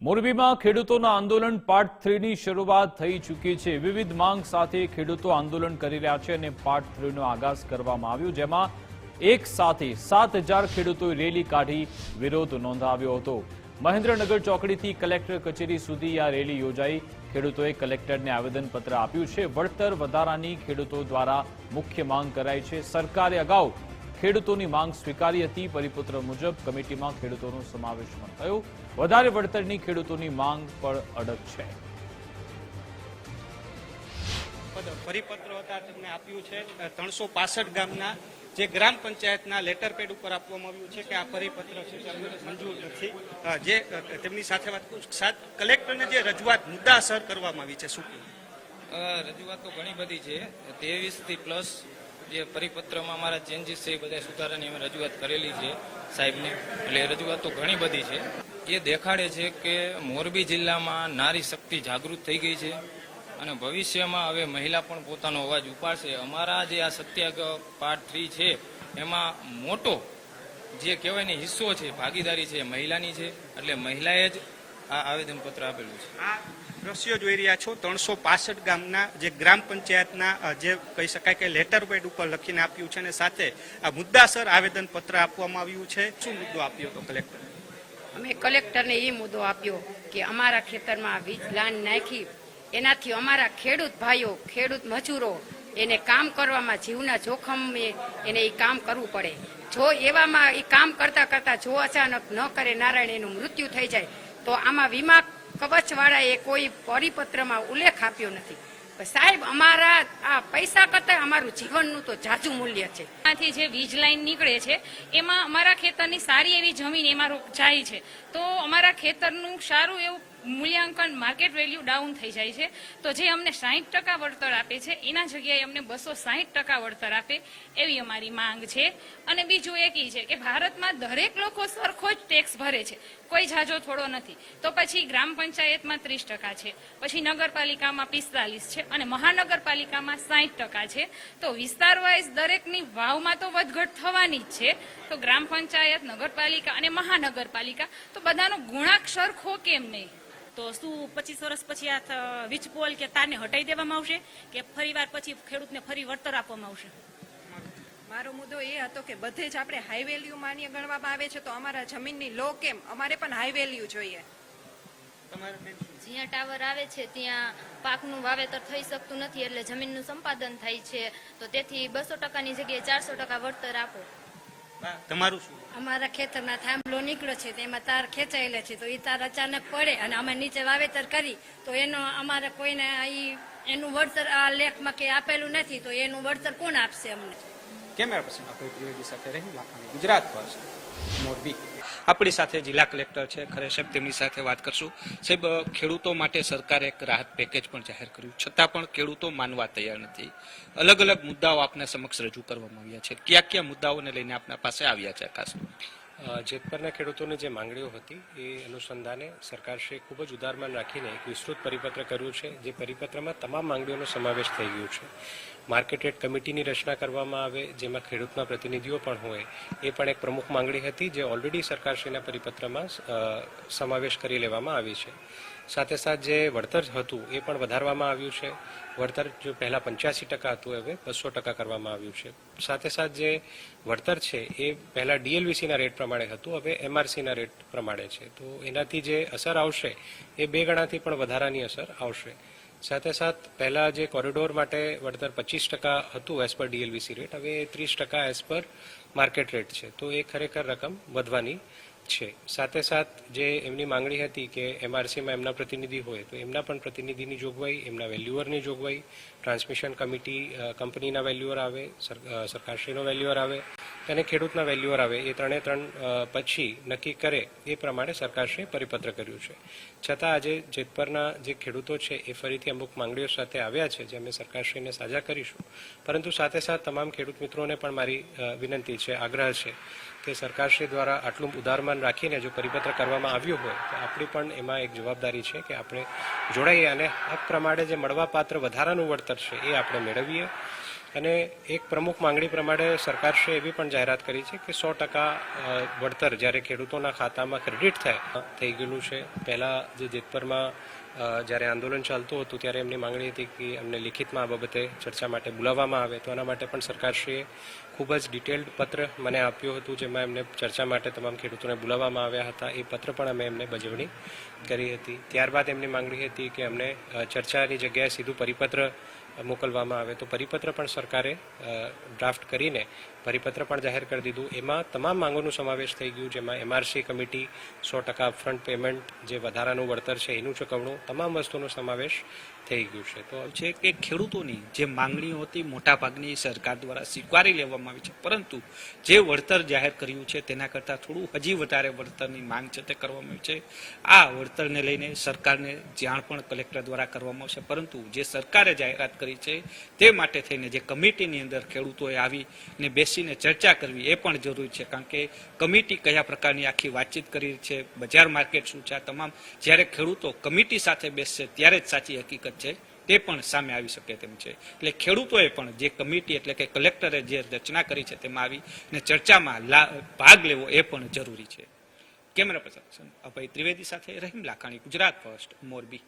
મોરબીમાં ખેડૂતોના આંદોલન પાર્ટ 3 ની શરૂઆત થઈ ચૂકી છે। વિવિધ માંગ સાથે ખેડૂતો આંદોલન કરી રહ્યા છે અને પાર્ટ 3 નો આગાજ કરવામાં આવ્યો, જેમાં એક સાથે 7000 ખેડૂતોએ રેલી કાઢી વિરોધ નોંધાવ્યો હતો। મહેન્દ્રનગર ચોકડીથી કલેક્ટર કચેરી સુધી આ રેલી યોજાઈ। ખેડૂતોએ કલેક્ટરને આવેદનપત્ર આપ્યું છે। વળતર વધારાની ખેડૂતો દ્વારા મુખ્ય માંગ કરાઈ છે। સરકારે અગાઉ ખેડૂતોની માંગ સ્વીકારી હતી। પરિપત્ર મુજબ કમિટીમાં ખેડૂતોનો સમાવેશ પણ થયો। વધારે વળતરની ખેડૂતોની માંગ પણ અડગ છે। પરિપત્ર હતા તેમને આપ્યું છે 365 ગામના જે ગ્રામ પંચાયતના લેટર પેડ ઉપર આપવામાં આવ્યું છે કે આ પરિપત્ર છે તેમને મંજૂર નથી। જે તેમની સાથે વાત કરું, કલેક્ટરને જે રજૂઆત મુદ્દાસર કરવામાં આવી છે, શું રજૂઆત તો ઘણી બધી છે। 23 થી પ્લસ જે પરિપત્રમાં અમારા ચેન્જીસ છે એ બધા સુધારાની અમે રજૂઆત કરેલી છે સાહેબને, એટલે એ રજૂઆત તો ઘણી બધી છે। એ દેખાડે છે કે મોરબી જિલ્લામાં નારી શક્તિ જાગૃત થઈ ગઈ છે અને ભવિષ્યમાં હવે મહિલા પણ પોતાનો અવાજ ઉપાડશે। અમારા જે આ સત્યાગ્રહ પાર્ટ 3 છે એમાં મોટો જે કહેવાય ને હિસ્સો છે, ભાગીદારી છે મહિલાની છે, એટલે મહિલાએ જ આ આવેદનપત્ર આપેલું છે। આ દ્રશ્યો જોઈ રહ્યા છો 365 ગામના જે ગ્રામ પંચાયતના જે કહી શકાય કે લેટર પેડ ઉપર લખીને આપ્યું છે અને સાથે આ મુદ્દાસર આવેદનપત્ર આપવામાં આવ્યું છે। શું મુદ્દો આપ્યો હતો કલેક્ટર? અમે કલેક્ટરને એ મુદ્દો આપ્યો કે અમારા ખેતરમાં વીજ લાઈન નાખી એનાથી અમારા ખેડૂત ભાઈઓ, ખેડૂત મજૂરો એને કામ કરવામાં જીવના જોખમે એને એ કામ કરવું પડે। જો એવામાં એ કામ કરતા કરતા જો અચાનક ન કરે નારાયણ એનું મૃત્યુ થઈ જાય તો આમાં વીમા કવચવાળાએ કોઈ પરિપત્રમાં ઉલ્લેખ આપ્યો નથી। સાહેબ, અમારા આ પૈસા કરતા અમારું જીવનનું તો જાજુ મૂલ્ય છે। આથી જે વીજ લાઈન નીકળે છે એમાં અમારા ખેતરની સારી એવી જમીન એમાં જાય છે, તો અમારા ખેતરનું સારું એવું મૂલ્યાંકન માર્કેટ વેલ્યુ ડાઉન થઈ જાય છે। તો જે અમને 60% વળતર આપે છે એના જગ્યાએ અમને 260% વળતર આપે એવી અમારી માંગ છે। અને બીજું એક છે કે ભારતમાં દરેક લોકો સરખો જ ટેક્સ ભરે છે, કોઈ જાજો થોડો નથી। તો પછી ગ્રામ પંચાયતમાં 30% છે, પછી નગરપાલિકામાં 45% છે અને મહાનગરપાલિકામાં 60% છે। તો વિસ્તાર વાઇઝ દરેકની વાવમાં તો વધઘટ થવાની જ છે। તો ગ્રામ પંચાયત, નગરપાલિકા અને મહાનગરપાલિકા તો બધાનો ગુણાંક સરખો કેમ નહીં? તો શું 25 વર્ષ પછી આ વીજ પોલ કે તારને હટાવી દેવામાં આવશે કે ફરીવાર પછી ખેડૂતને ફરી વળતર આપવામાં આવશે? મારો મુદ્દો એ હતો કે બધે જ આપણે હાઈ વેલ્યુ માન્ય ગણવામાં આવે છે, તો અમારા જમીનની લો કેમ? અમારે પણ હાઈ વેલ્યુ જોઈએ। જ્યાં ટાવર આવે છે ત્યાં પાકનું વાવેતર થઈ શકતું નથી, એટલે જમીનનું સંપાદન થાય છે, તો તેથી 200%ની જગ્યાએ 400% વળતર આપો। તમારું શું? અમારા ખેતરમાં થાંભલો નીકળ્યો છે તેમાં તાર ખેંચાયેલા છે, તો એ તાર અચાનક પડે અને અમે નીચે વાવેતર કરી તો એનો અમારે કોઈને એનું વળતર આ લેખમાં કે આપેલું નથી, તો એનું વળતર કોણ આપશે અમને? કેમેરા પર્સન આપણે ત્રિવેદી સાથે રહી લાખાણી, ગુજરાત ફર્સ્ટ, મોરબી। આપણી સાથે જિલ્લા કલેક્ટર છે, ખરે સાહેબ તેમની સાથે વાત કરશું। સાહેબ, ખેડૂતો માટે સરકારે એક રાહત પેકેજ પણ જાહેર કર્યું, છતાં પણ ખેડૂતો માનવા તૈયાર નથી। અલગ અલગ મુદ્દાઓ આપના સમક્ષ રજૂ કરવામાં આવ્યા છે, કયા કયા મુદ્દાઓને લઈને આપના પાસે આવ્યા છે? ખાસ જેતપરના ખેડૂતોની જે માંગણીઓ હતી એ અનુસંધાને સરકારશ્રીએ ખૂબ જ ઉદારમાન રાખીને એક વિસ્તૃત પરિપત્ર કર્યું છે, જે પરિપત્રમાં તમામ માંગણીઓનો સમાવેશ થઈ ગયો છે। માર્કેટ રેટ કમિટીની રચના કરવામાં આવે, જેમાં ખેડૂતના પ્રતિનિધિઓ પણ હોય, એ પણ એક પ્રમુખ માંગણી હતી, જે ઓલરેડી સરકારશ્રીના પરિપત્રમાં સમાવેશ કરી લેવામાં આવી છે। સાથે સાથે જે વળતર હતું એ પણ વધારવામાં આવ્યું છે। વળતર જો પહેલાં 85% હતું, હવે 200% કરવામાં આવ્યું છે। સાથે સાથે જે વળતર છે એ પહેલાં ડીએલવીસીના રેટ પ્રમાણે હતું, હવે એમઆરસીના રેટ પ્રમાણે છે, તો એનાથી જે અસર આવશે એ 2 ગણાથી પણ વધારાની અસર આવશે। સાથે સાથ પહેલાં જે કોરિડોર માટે વળતર 25% હતું એઝ પર ડીએલવીસી રેટ, હવે 30% એઝ પર માર્કેટ રેટ છે, તો એ ખરેખર રકમ વધવાની છે। સાથે સાથ જે એમની માંગણી હતી કે એમઆરસીમાં એમના પ્રતિનિધિ હોય તો એમના પણ પ્રતિનિધિની જોગવાઈ, એમના વેલ્યુઅરની જોગવાઈ, ટ્રાન્સમિશન કંપનીના વેલ્યુઅર આવે, સરકારશ્રીનો વેલ્યુઅર આવે અને ખેડૂતના વેલ્યુઅર આવે, એ 3 પછી નક્કી કરે એ પ્રમાણે સરકારશ્રીએ પરિપત્ર કર્યું છે। છતાં આજે જેતપરના જે ખેડૂતો છે એ ફરીથી અમુક માંગણીઓ સાથે આવ્યા છે, જે અમે સરકારશ્રીને સાજા કરીશું। પરંતુ સાથે સાથે તમામ ખેડૂત મિત્રોને પણ મારી વિનંતી છે, આગ્રહ છે કે સરકારશ્રી દ્વારા આટલું ઉદારમાન રાખીને જો પરિપત્ર કરવામાં આવ્યું હોય તો આપણી પણ એમાં એક જવાબદારી છે કે આપણે જોડાઈએ અને હક પ્રમાણે જે મળવાપાત્ર વધારાનું વળતર છે એ આપણે મેળવીએ। અને એક પ્રમુખ માંગણી પ્રમાણે સરકારશ્રીએ એવી પણ જાહેરાત કરી છે કે 100% વળતર જ્યારે ખેડૂતોના ખાતામાં ક્રેડિટ થઈ ગયેલું છે. પહેલાં જે જેતપરમાં જ્યારે આંદોલન ચાલતું હતું ત્યારે એમની માંગણી હતી કે અમને લિખિતમાં આ બાબતે ચર્ચા માટે બોલાવવામાં આવે, તો એના માટે પણ સરકારશ્રીએ ખૂબ જ ડિટેલ્ડ પત્ર મને આપ્યું હતું, જેમાં એમને ચર્ચા માટે તમામ ખેડૂતોને બોલાવવામાં આવ્યા હતા. એ પત્ર પણ અમે એમને બજવણી કરી હતી. ત્યારબાદ એમની માંગણી હતી કે અમને ચર્ચાની જગ્યાએ સીધું પરિપત્ર મોકલવામાં આવે, તો પરિપત્ર પણ સરકારે ડ્રાફ્ટ કરીને પરિપત્ર પણ જાહેર કરી દીધું. એમાં તમામ માંગોનો સમાવેશ થઈ ગયું, જેમાં MRC કમિટી, 100% અપફ્રન્ટ પેમેન્ટ, જે વધારાનું વળતર છે એનું ચૂકવણું, તમામ વસ્તુનો સમાવેશ થઈ ગયું છે. તો છે કે ખેડૂતોની જે માંગણીઓ હતી મોટાભાગની સરકાર દ્વારા સ્વીકારી લેવામાં આવી છે, પરંતુ જે વળતર જાહેર કર્યું છે તેના કરતાં થોડું હજી વધારે વળતરની માંગ છે તે કરવામાં આવી છે. આ વળતરને લઈને સરકારને જાણ પણ કલેક્ટર દ્વારા કરવામાં આવશે, પરંતુ જે સરકારે જાહેરાત કરી છે તે માટે થઈને જે કમિટીની અંદર ખેડૂતોએ આવીને બેસીને ચર્ચા કરવી એ પણ જરૂરી છે, કારણ કે કમિટી કયા પ્રકારની આખી વાતચીત કરી છે, બજાર માર્કેટ શું છે, આ તમામ જ્યારે ખેડૂતો કમિટી સાથે બેસશે ત્યારે જ સાચી હકીકત છે તે પણ સામે આવી શકે તેમ છે. એટલે ખેડૂતોએ પણ જે કમિટી એટલે કે કલેક્ટરે જે રચના કરી છે તેમાં આવીને ચર્ચામાં ભાગ લેવો એ પણ જરૂરી છે. કેમેરા પર્સન અભય ત્રિવેદી સાથે રહીમ લાખાણી, ગુજરાત ફર્સ્ટ, મોરબી.